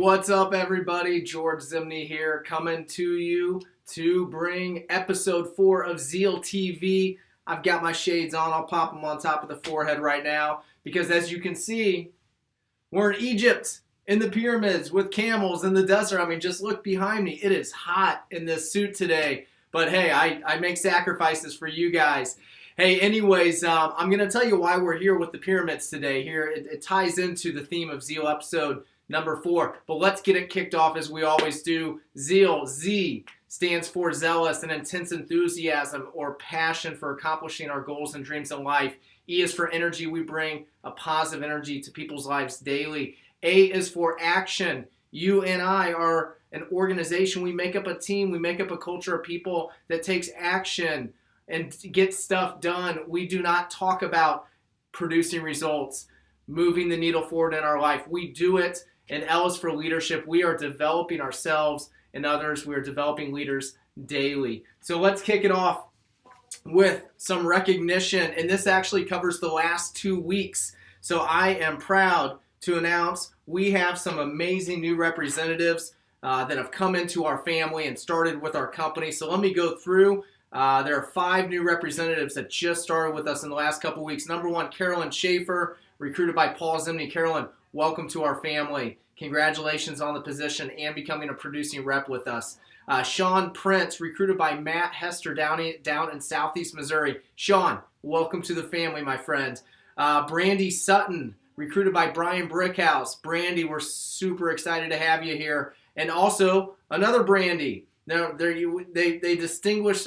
what's up, everybody? George Zimney here, coming to you to bring episode 4 of Zeal TV. I've got my shades on. I'll pop them on top of the forehead right now because, as you can see, we're in Egypt, in the pyramids, with camels in the desert. I mean, just look behind me. It is hot in this suit today. But hey, I make sacrifices for you guys. Hey, anyways, I'm going to tell you why we're here with the pyramids today. Here, it ties into the theme of Zeal episode number 4. But let's get it kicked off as we always do. Zeal, Z, stands for zealous, an intense enthusiasm or passion for accomplishing our goals and dreams in life. E is for energy. We bring a positive energy to people's lives daily. A is for action. You and I are an organization. We make up a team. We make up a culture of people that takes action and get stuff done. We do not talk about producing results, moving the needle forward in our life. We do it. And L is for leadership. We are developing ourselves and others. We are developing leaders daily. So let's kick it off with some recognition. And this actually covers the last 2 weeks. So I am proud to announce we have some amazing new representatives that have come into our family and started with our company. So let me go through. There are 5 new representatives that just started with us in the last couple weeks. Number 1, Carolyn Schaefer, recruited by Paul Zimney. Carolyn, welcome to our family. Congratulations on the position and becoming a producing rep with us. Sean Prince, recruited by Matt Hester down in Southeast Missouri. Sean, welcome to the family, my friend. Brandy Sutton, recruited by Brian Brickhouse. Brandy, we're super excited to have you here. And also, another Brandy. Now, they distinguish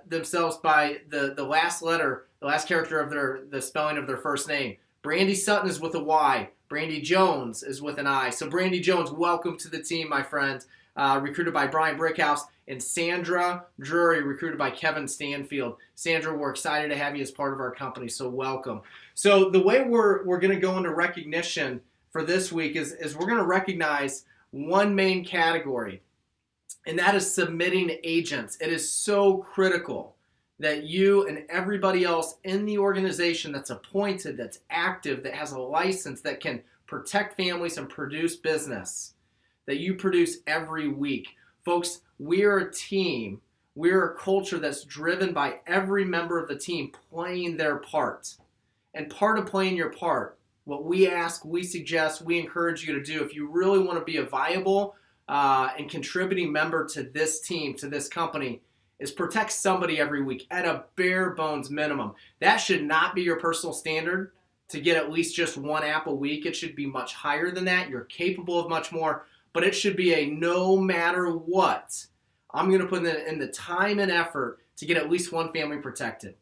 themselves by the last letter, the last character of the spelling of their first name. Brandy Sutton is with a Y. Brandy Jones is with an I. So Brandy Jones, welcome to the team, my friend. Recruited by Brian Brickhouse. And Sandra Drury, recruited by Kevin Stanfield. Sandra, we're excited to have you as part of our company, so welcome. So the way we're going to go into recognition for this week is we're going to recognize one main category. And that is submitting agents. It is so critical that you and everybody else in the organization that's appointed, that's active, that has a license, that can protect families and produce business, that you produce every week. Folks, we're a team. We're a culture that's driven by every member of the team playing their part. And part of playing your part, what we ask, we suggest, we encourage you to do, if you really want to be a viable and contributing member to this team, to this company, is protect somebody every week at a bare bones minimum. That should not be your personal standard to get at least just 1 app a week. It should be much higher than that. You're capable of much more, but it should be a no matter what, I'm going to put in the time and effort to get at least one family protected.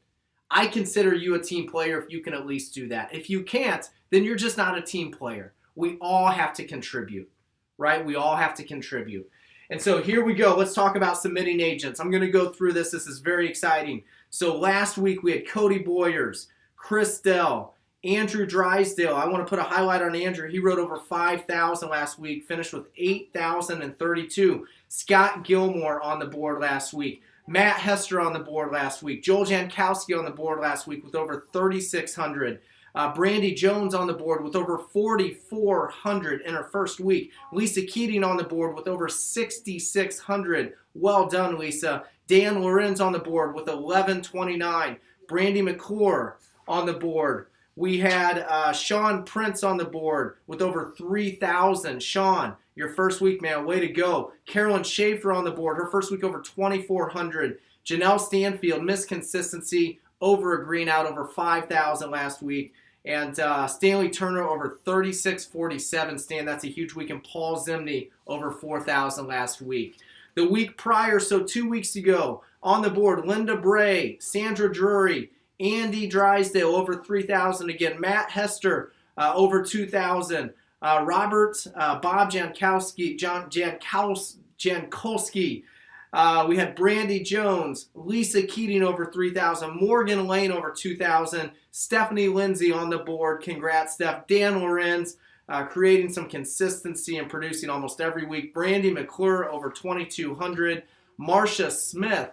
I consider you a team player if you can at least do that. If you can't, then you're just not a team player. We all have to contribute, right? We all have to contribute. And so here we go. Let's talk about submitting agents. I'm going to go through this. This is very exciting. So last week we had Cody Boyers, Chris Dell, Andrew Drysdale. I want to put a highlight on Andrew. He wrote over 5,000 last week, finished with 8,032. Scott Gilmore on the board last week. Matt Hester on the board last week. Joel Jankowski on the board last week with over 3,600. Brandy Jones on the board with over 4,400 in her first week. Lisa Keating on the board with over 6,600. Well done, Lisa. Dan Lorenz on the board with 1,129. Brandy McClure on the board. We had Sean Prince on the board with over 3,000. Sean, your first week, man, way to go. Carolyn Schaefer on the board, her first week over 2,400. Janelle Stanfield, Miss Consistency, over a green out, over 5,000 last week. And Stanley Turner over 3,647. Stan, that's a huge week. And Paul Zimney over 4,000 last week. The week prior, so 2 weeks ago, on the board, Linda Bray, Sandra Drury, Andy Drysdale over 3,000 again. Matt Hester over 2,000. Robert Bob Jankowski, Jankowski. We had Brandy Jones, Lisa Keating over 3,000, Morgan Lane over 2,000, Stephanie Lindsay on the board. Congrats, Steph. Dan Lorenz creating some consistency and producing almost every week. Brandy McClure over 2,200. Marcia Smith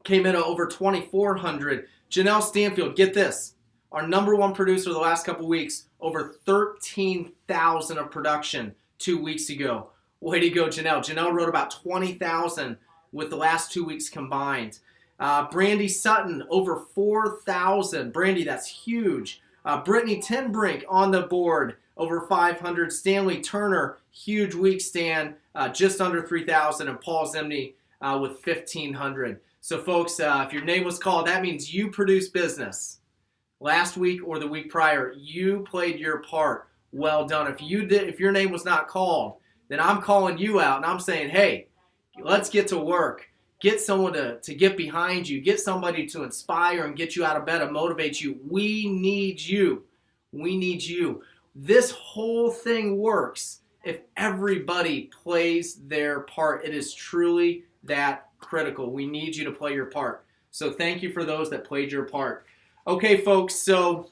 came in at over 2,400. Janelle Stanfield, get this, our number one producer the last couple weeks, over 13,000 of production. 2 weeks ago. Way to go, Janelle. Janelle wrote about 20,000 with the last 2 weeks combined. Brandy Sutton, over 4,000. Brandy, that's huge. Brittany Tinbrink on the board, over 500. Stanley Turner, huge week, Stan, just under 3,000. And Paul Zimney with 1,500. So, folks, if your name was called, that means you produced business. Last week or the week prior, you played your part. Well done. If your name was not called, then I'm calling you out and I'm saying, hey, let's get to work. Get someone to get behind you. Get somebody to inspire and get you out of bed and motivate you. We need you. We need you. This whole thing works if everybody plays their part. It is truly that critical. We need you to play your part. So thank you for those that played your part. Okay, folks, so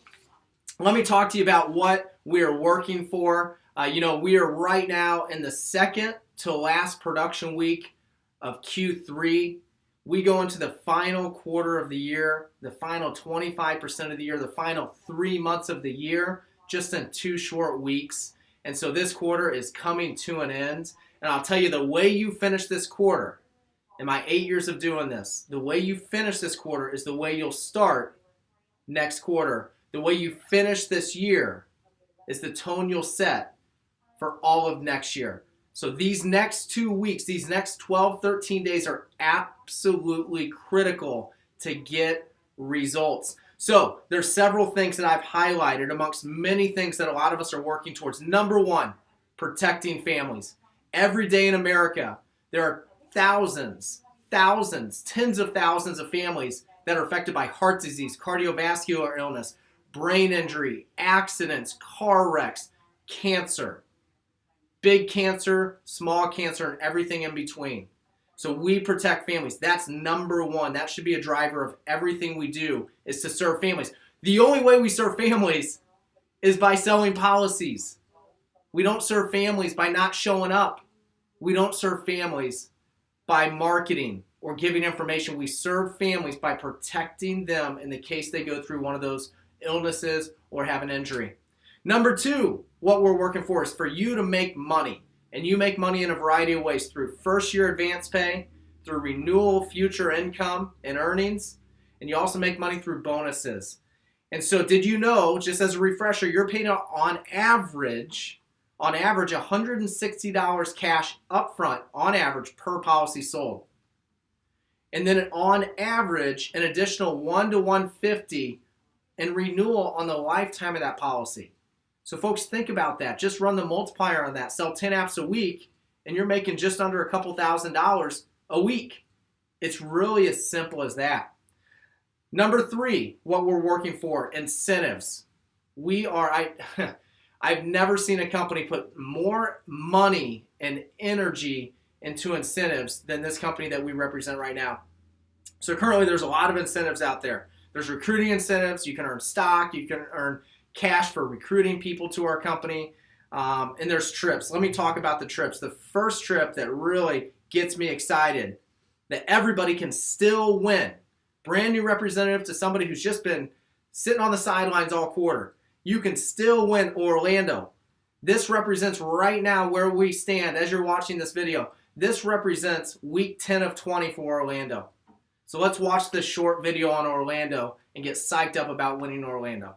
let me talk to you about what we are working for. We are right now in the second to last production week of Q3. We go into the final quarter of the year, the final 25% of the year, the final 3 months of the year, just in 2 short weeks. And so this quarter is coming to an end. And I'll tell you, the way you finish this quarter, in my 8 years of doing this, the way you finish this quarter is the way you'll start next quarter. The way you finish this year is the tone you'll set for all of next year. So these next 2 weeks, these next 12, 13 days are absolutely critical to get results. So there's several things that I've highlighted amongst many things that a lot of us are working towards. Number one, protecting families. Every day in America, there are thousands, tens of thousands of families that are affected by heart disease, cardiovascular illness, brain injury, accidents, car wrecks, cancer. Big cancer, small cancer, and everything in between. So we protect families. That's number one. That should be a driver of everything we do, is to serve families. The only way we serve families is by selling policies. We don't serve families by not showing up. We don't serve families by marketing or giving information. We serve families by protecting them in the case they go through one of those illnesses or have an injury. Number two, what we're working for is for you to make money. And you make money in a variety of ways, through first-year advance pay, through renewal future income and earnings, and you also make money through bonuses. And so did you know, just as a refresher, you're paid on average $160 cash upfront on average per policy sold. And then on average, an additional $1 to $150 in renewal on the lifetime of that policy. So folks, think about that. Just run the multiplier on that. Sell 10 apps a week, and you're making just under a couple $1,000s a week. It's really as simple as that. Number three, what we're working for, incentives. I've never seen a company put more money and energy into incentives than this company that we represent right now. So currently there's a lot of incentives out there. There's recruiting incentives. You can earn stock. You can earn cash for recruiting people to our company. And there's trips. Let me talk about the trips. The first trip that really gets me excited, that everybody can still win. Brand new representative to somebody who's just been sitting on the sidelines all quarter. You can still win Orlando. This represents right now where we stand as you're watching this video. This represents week 10 of 20 for Orlando. So let's watch this short video on Orlando and get psyched up about winning Orlando.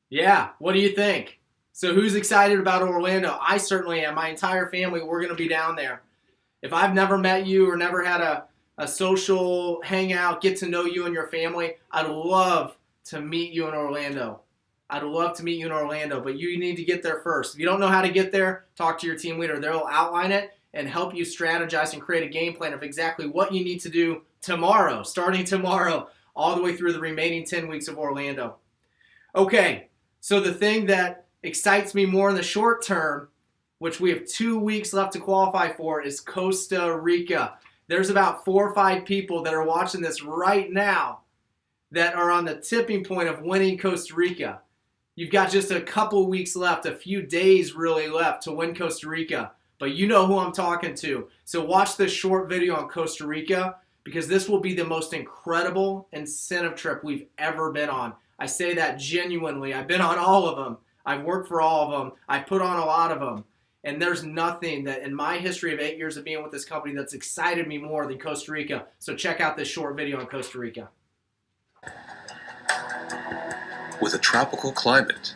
Yeah, what do you think? So who's excited about Orlando? I certainly am. My entire family, we're going to be down there. If I've never met you or never had a social hangout, get to know you and your family, I'd love to meet you in Orlando. I'd love to meet you in Orlando, but you need to get there first. If you don't know how to get there, talk to your team leader. They'll outline it and help you strategize and create a game plan of exactly what you need to do tomorrow, starting tomorrow, all the way through the remaining 10 weeks of Orlando. Okay, so the thing that excites me more in the short term, which we have 2 weeks left to qualify for, is Costa Rica. There's about 4 or 5 people that are watching this right now that are on the tipping point of winning Costa Rica. You've got just a couple weeks left, a few days really left to win Costa Rica. But you know who I'm talking to. So watch this short video on Costa Rica, because this will be the most incredible incentive trip we've ever been on. I say that genuinely. I've been on all of them. I've worked for all of them. I've put on a lot of them. And there's nothing that in my history of 8 years of being with this company that's excited me more than Costa Rica. So check out this short video on Costa Rica. With a tropical climate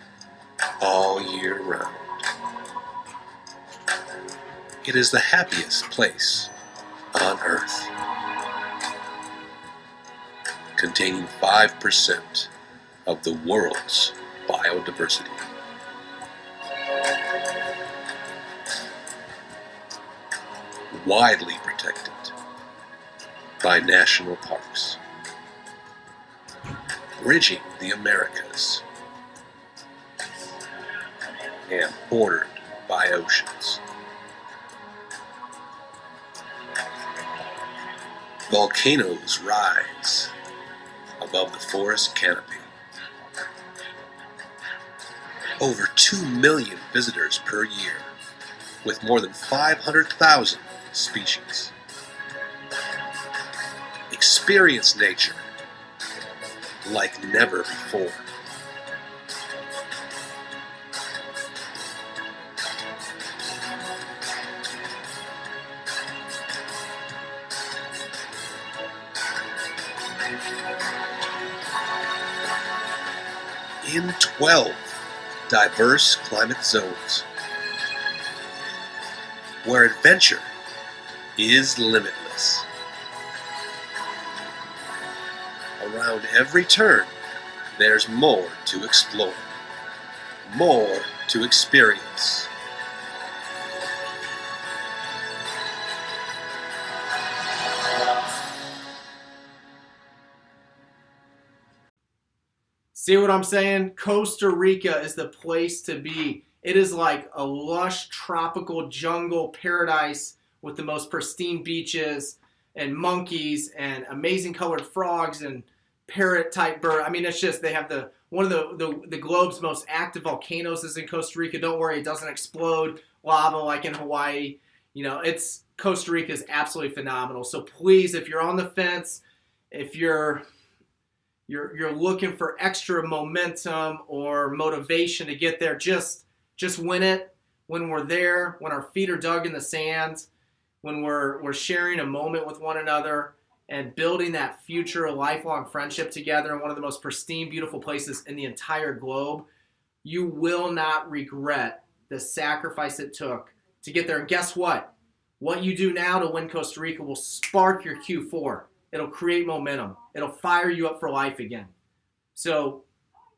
all year round, it is the happiest place on Earth, containing 5% of the world's biodiversity. Widely protected by national parks, bridging the Americas, and bordered by oceans. Volcanoes rise above the forest canopy. Over 2 million visitors per year, with more than 500,000 species. Experience nature like never before. In 12 diverse climate zones, where adventure is limitless. Around every turn, there's more to explore, more to experience. See what I'm saying? Costa Rica is the place to be. It is like a lush tropical jungle paradise with the most pristine beaches and monkeys and amazing colored frogs and parrot type bird. I mean, it's just, they have one of the globe's most active volcanoes is in Costa Rica. Don't worry, it doesn't explode lava like in Hawaii. You know, Costa Rica is absolutely phenomenal. So please, if you're on the fence, if you're looking for extra momentum or motivation to get there, just win it. When we're there, when our feet are dug in the sand, when we're sharing a moment with one another and building that future lifelong friendship together in one of the most pristine, beautiful places in the entire globe, you will not regret the sacrifice it took to get there. And guess what? What you do now to win Costa Rica will spark your Q4. It'll create momentum. It'll fire you up for life again. So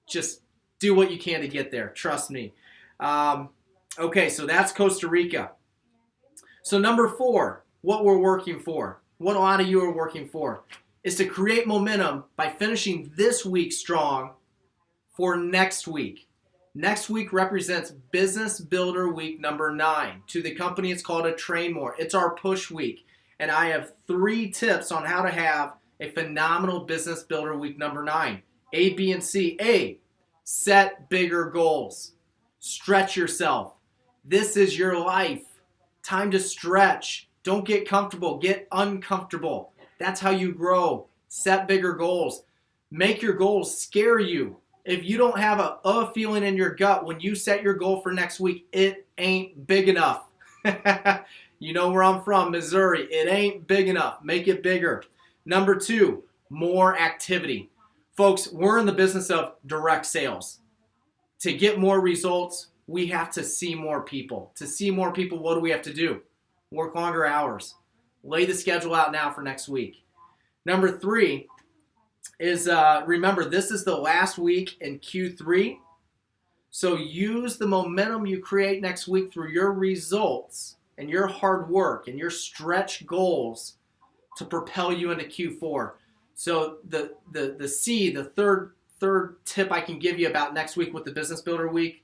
just do what you can to get there. Trust me. Okay, so that's Costa Rica. So number 4, what we're working for, what a lot of you are working for, is to create momentum by finishing this week strong for next week. Next week represents Business Builder Week number 9. To the company, it's called a Train More. It's our push week. And I have 3 tips on how to have a phenomenal Business Builder Week number 9. A, B, and C. A, set bigger goals. Stretch yourself. This is your life. Time to stretch. Don't get comfortable. Get uncomfortable. That's how you grow. Set bigger goals. Make your goals scare you. If you don't have a feeling in your gut when you set your goal for next week, it ain't big enough. You know where I'm from, Missouri. It ain't big enough. Make it bigger. Number 2, more activity. Folks, we're in the business of direct sales. To get more results, we have to see more people. To see more people, what do we have to do? Work longer hours. Lay the schedule out now for next week. Number 3 is, remember, this is the last week in Q3. So use the momentum you create next week through your results and your hard work and your stretch goals to propel you into Q4. So the third tip I can give you about next week with the Business Builder Week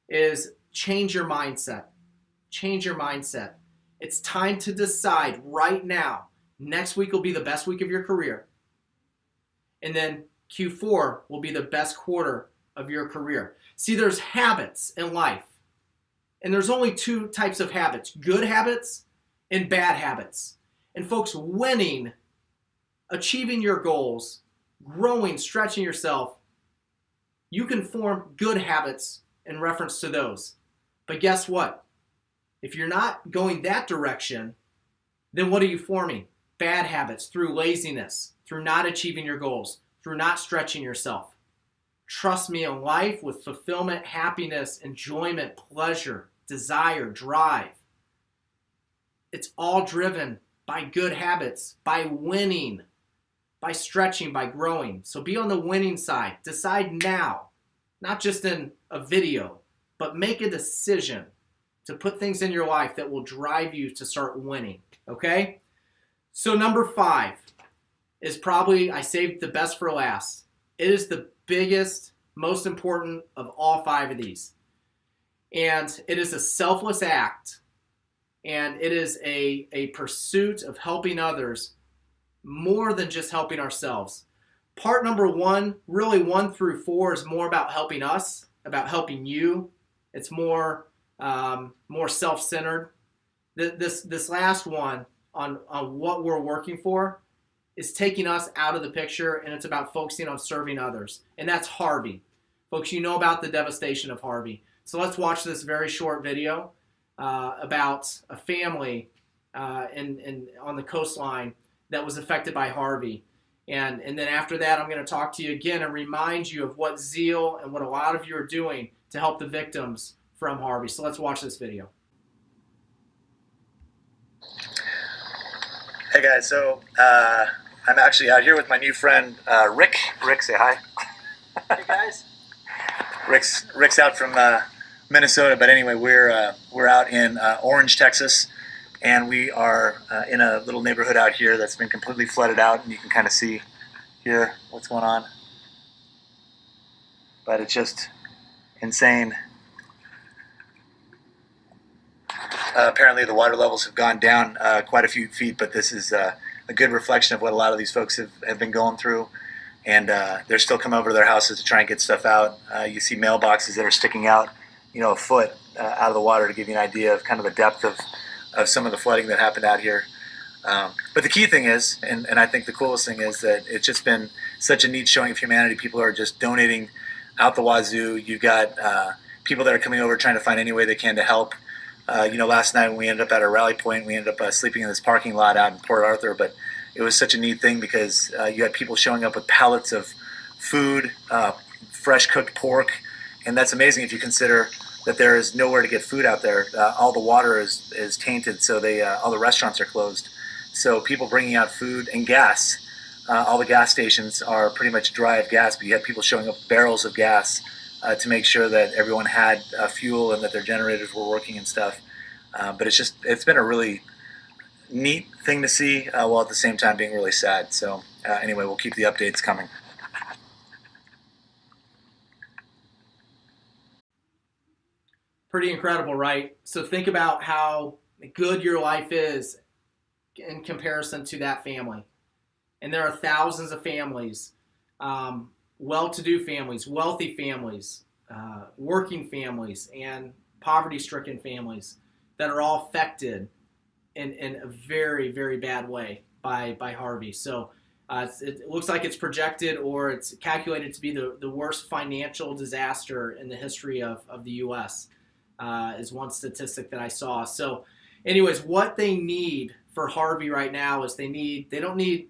is change your mindset. Change your mindset. It's time to decide right now. Next week will be the best week of your career. And then Q4 will be the best quarter of your career. See, there's habits in life. And there's only 2 types of habits: good habits and bad habits. And folks, winning, achieving your goals, growing, stretching yourself, you can form good habits in reference to those. But guess what? If you're not going that direction, then what are you forming? Bad habits through laziness, through not achieving your goals, through not stretching yourself. Trust me, in life with fulfillment, happiness, enjoyment, pleasure, desire, drive, it's all driven by good habits, by winning, by stretching, by growing. So be on the winning side. Decide now, not just in a video, but make a decision to put things in your life that will drive you to start winning, okay? So number 5 is probably, I saved the best for last. It is the biggest, most important of all 5 of these. And it is a selfless act. And it is a pursuit of helping others more than just helping ourselves. Part number 1, really 1 through 4, is more about helping us, about helping you. It's more self-centered. This last one on what we're working for is taking us out of the picture, and it's about focusing on serving others. And that's Harvey. Folks, you know about the devastation of Harvey. So let's watch this very short video about a family on the coastline that was affected by Harvey. And then after that, I'm going to talk to you again and remind you of what Zeal and what a lot of you are doing to help the victims from Harvey. So let's watch this video. Hey guys, so I'm actually out here with my new friend Rick. Rick, say hi. Hey guys. Rick's out from Minnesota, but anyway, we're out in Orange, Texas, and we are in a little neighborhood out here that's been completely flooded out, and you can kind of see here what's going on. But it's just insane. Apparently the water levels have gone down quite a few feet, but this is a good reflection of what a lot of these folks have been going through. And they're still coming over to their houses to try and get stuff out. You see mailboxes that are sticking out, a foot out of the water, to give you an idea of kind of the depth of some of the flooding that happened out here. But the key thing is, and I think the coolest thing is, that it's just been such a neat showing of humanity. People are just donating out the wazoo. You've got people that are coming over trying to find any way they can to help. Last night when we ended up at our rally point, we ended up sleeping in this parking lot out in Port Arthur, but it was such a neat thing because you had people showing up with pallets of food, fresh cooked pork, and that's amazing if you consider that there is nowhere to get food out there. All the water is tainted, so all the restaurants are closed. So people bringing out food and gas. All the gas stations are pretty much dry of gas, but you had people showing up with barrels of gas to make sure that everyone had fuel and that their generators were working and stuff. But it's been a really neat thing to see, while at the same time being really sad. So anyway, we'll keep the updates coming. Pretty incredible, right? So think about how good your life is in comparison to that family. And there are thousands of families, well-to-do families, wealthy families, working families, and poverty-stricken families that are all affected in a very, very bad way by Harvey. So it looks like it's projected, or it's calculated to be the worst financial disaster in the history of the U.S., is one statistic that I saw. So anyways, what they need for Harvey right now is they don't need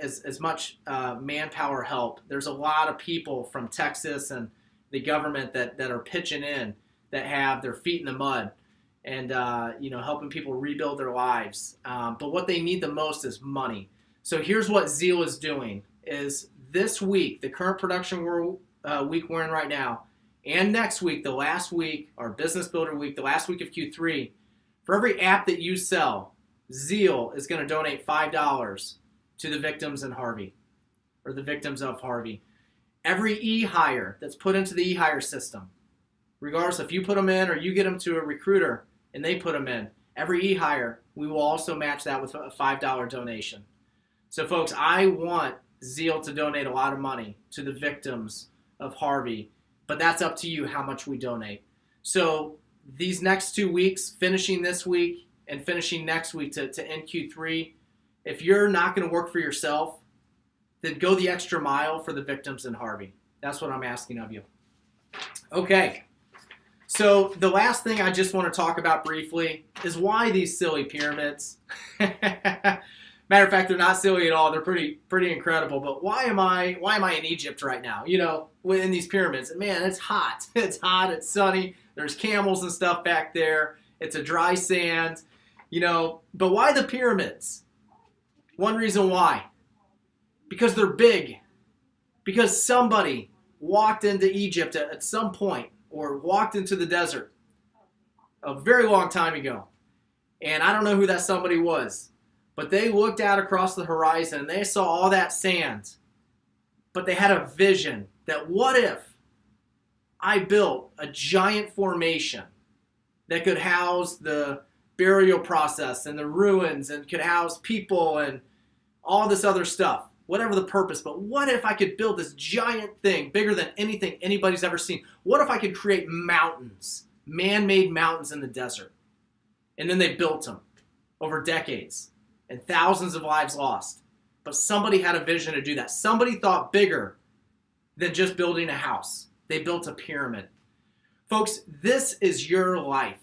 as much manpower help. There's a lot of people from Texas and the government that are pitching in that have their feet in the mud and, helping people rebuild their lives. But what they need the most is money. So here's what Zeal is doing is this week, the current production week we're in right now, and next week, the last week, our Business Builder week, the last week of Q3, for every app that you sell, Zeal is going to donate $5 to the victims in Harvey, or the victims of Harvey. Every e-hire that's put into the e-hire system, regardless if you put them in or you get them to a recruiter and they put them in, every e-hire, we will also match that with a $5 donation. So folks, I want Zeal to donate a lot of money to the victims of Harvey, but that's up to you how much we donate. So these next 2 weeks, finishing this week and finishing next week to end Q3, if you're not going to work for yourself, then go the extra mile for the victims in Harvey. That's what I'm asking of you. Okay, so the last thing I just want to talk about briefly is why these silly pyramids. Matter of fact, they're not silly at all. They're pretty incredible. But why am I in Egypt right now? In these pyramids. And man, it's hot. It's hot. It's sunny. There's camels and stuff back there. It's a dry sand. But why the pyramids? One reason why. Because they're big. Because somebody walked into Egypt at some point or walked into the desert a very long time ago. And I don't know who that somebody was. But they looked out across the horizon and they saw all that sand. But they had a vision that what if I built a giant formation that could house the burial process and the ruins and could house people and all this other stuff, whatever the purpose. But what if I could build this giant thing bigger than anything anybody's ever seen? What if I could create mountains, man-made mountains in the desert? And then they built them over decades. And thousands of lives lost. But somebody had a vision to do that. Somebody thought bigger than just building a house. They built a pyramid. Folks, this is your life.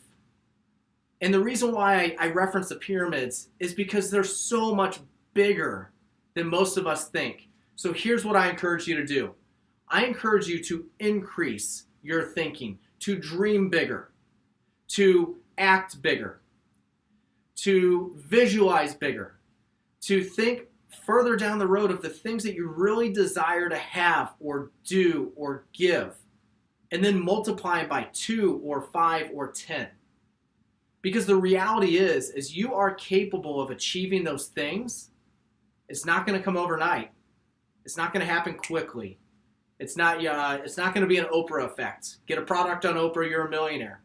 And the reason why I reference the pyramids is because they're so much bigger than most of us think. So here's what I encourage you to do. I encourage you to increase your thinking, to dream bigger, to act bigger, to visualize bigger, to think further down the road of the things that you really desire to have or do or give, and then multiply it by 2 or 5 or 10. Because the reality is you are capable of achieving those things. It's not going to come overnight. It's not going to happen quickly. It's not going to be an Oprah effect. Get a product on Oprah, you're a millionaire.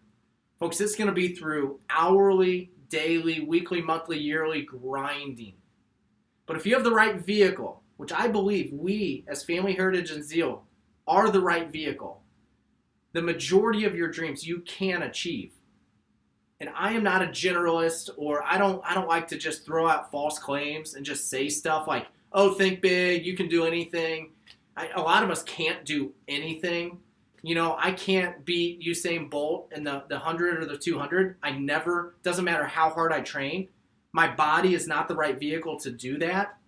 Folks, it's going to be through hourly, daily, weekly, monthly, yearly grinding. But if you have the right vehicle, which I believe we as Family Heritage and Zeal are the right vehicle, the majority of your dreams you can achieve. And I am not a generalist, or I don't like to just throw out false claims and just say stuff like, oh, think big, you can do anything. A lot of us can't do anything. I can't beat Usain Bolt in the 100 or the 200. Doesn't matter how hard I train. My body is not the right vehicle to do that.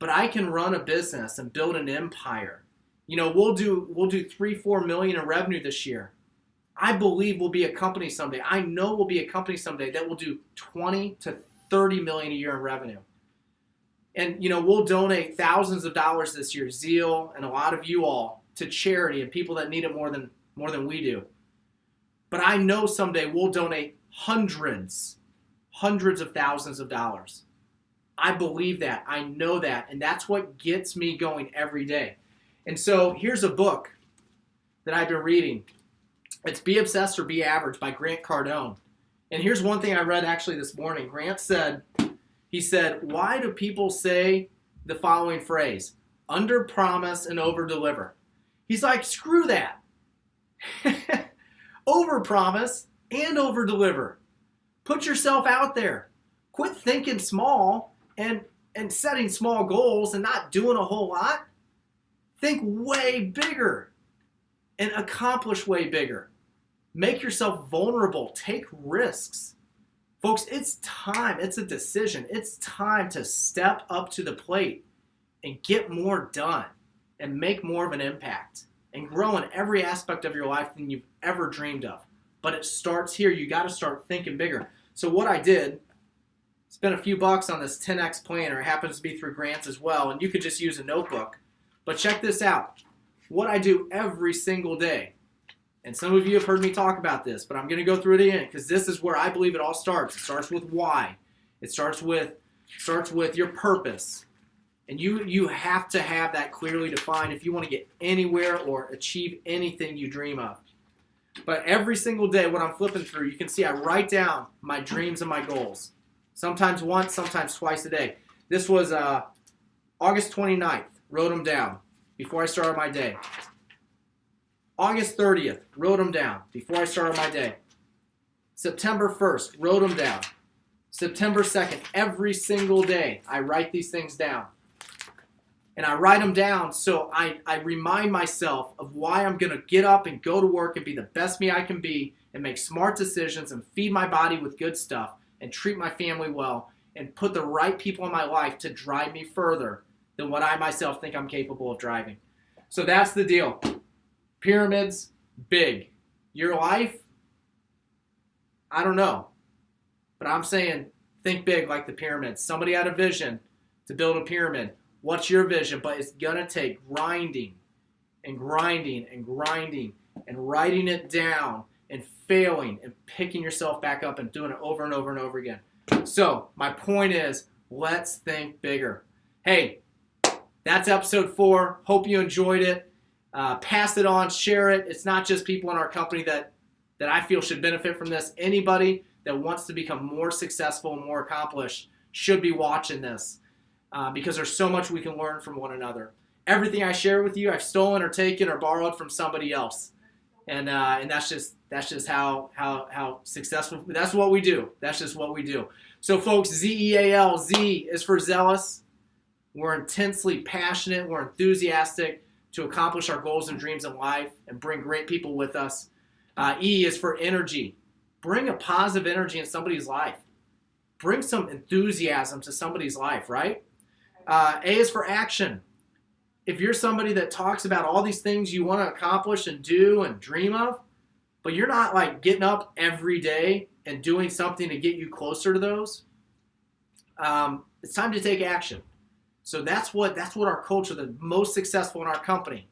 But I can run a business and build an empire. We'll do 3-4 million in revenue this year. I believe we'll be a company someday. I know we'll be a company someday that will do 20 to 30 million a year in revenue. And we'll donate thousands of dollars this year, Zeal and a lot of you all, to charity and people that need it more than we do. But I know someday we'll donate hundreds of thousands of dollars. I believe that. I know that. And that's what gets me going every day. And so here's a book that I've been reading. It's Be Obsessed or Be Average by Grant Cardone. And here's one thing I read actually this morning. Grant said, why do people say the following phrase? Under promise and over deliver. He's like, screw that. Over promise and over deliver. Put yourself out there. Quit thinking small and setting small goals and not doing a whole lot. Think way bigger and accomplish way bigger. Make yourself vulnerable. Take risks. Folks, it's time. It's a decision. It's time to step up to the plate and get more done and make more of an impact and grow in every aspect of your life than you've ever dreamed of. But it starts here. You got to start thinking bigger. So what I did, spent a few bucks on this 10X planner. It happens to be through grants as well, and you could just use a notebook. But check this out. What I do every single day, and some of you have heard me talk about this, but I'm going to go through it again because this is where I believe it all starts. It starts with why. It starts with your purpose. And you have to have that clearly defined if you want to get anywhere or achieve anything you dream of. But every single day when I'm flipping through, you can see I write down my dreams and my goals. Sometimes once, sometimes twice a day. This was August 29th, wrote them down before I started my day. August 30th, wrote them down before I started my day. September 1st, wrote them down. September 2nd, every single day I write these things down. And I write them down so I remind myself of why I'm going to get up and go to work and be the best me I can be and make smart decisions and feed my body with good stuff and treat my family well and put the right people in my life to drive me further than what I myself think I'm capable of driving. So that's the deal. Pyramids, big. Your life, I don't know. But I'm saying think big like the pyramids. Somebody had a vision to build a pyramid. What's your vision? But it's going to take grinding and grinding and grinding and writing it down and failing and picking yourself back up and doing it over and over and over again. So my point is, let's think bigger. Hey, that's episode 4. Hope you enjoyed it. Pass it on, share it. It's not just people in our company that I feel should benefit from this. Anybody that wants to become more successful and more accomplished should be watching this. Because there's so much we can learn from one another. Everything I share with you, I've stolen or taken or borrowed from somebody else, and that's just how successful. That's what we do. That's just what we do. So, folks, ZEAL, Z is for zealous. We're intensely passionate. We're enthusiastic to accomplish our goals and dreams in life and bring great people with us. E is for energy. Bring a positive energy in somebody's life. Bring some enthusiasm to somebody's life, right? A is for action. If you're somebody that talks about all these things you want to accomplish and do and dream of, but you're not like getting up every day and doing something to get you closer to those, it's time to take action. So that's what our culture, the most successful in our company,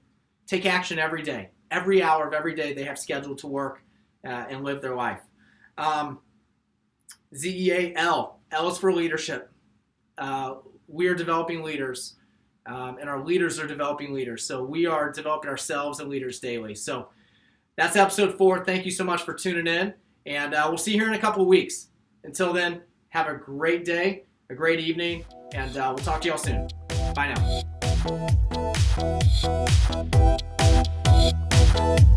take action every day. Every hour of every day they have scheduled to work and live their life. ZEAL. L is for leadership. We are developing leaders, and our leaders are developing leaders. So we are developing ourselves and leaders daily. So that's episode 4. Thank you so much for tuning in, and we'll see you here in a couple of weeks. Until then, have a great day, a great evening, and we'll talk to y'all soon. Bye now.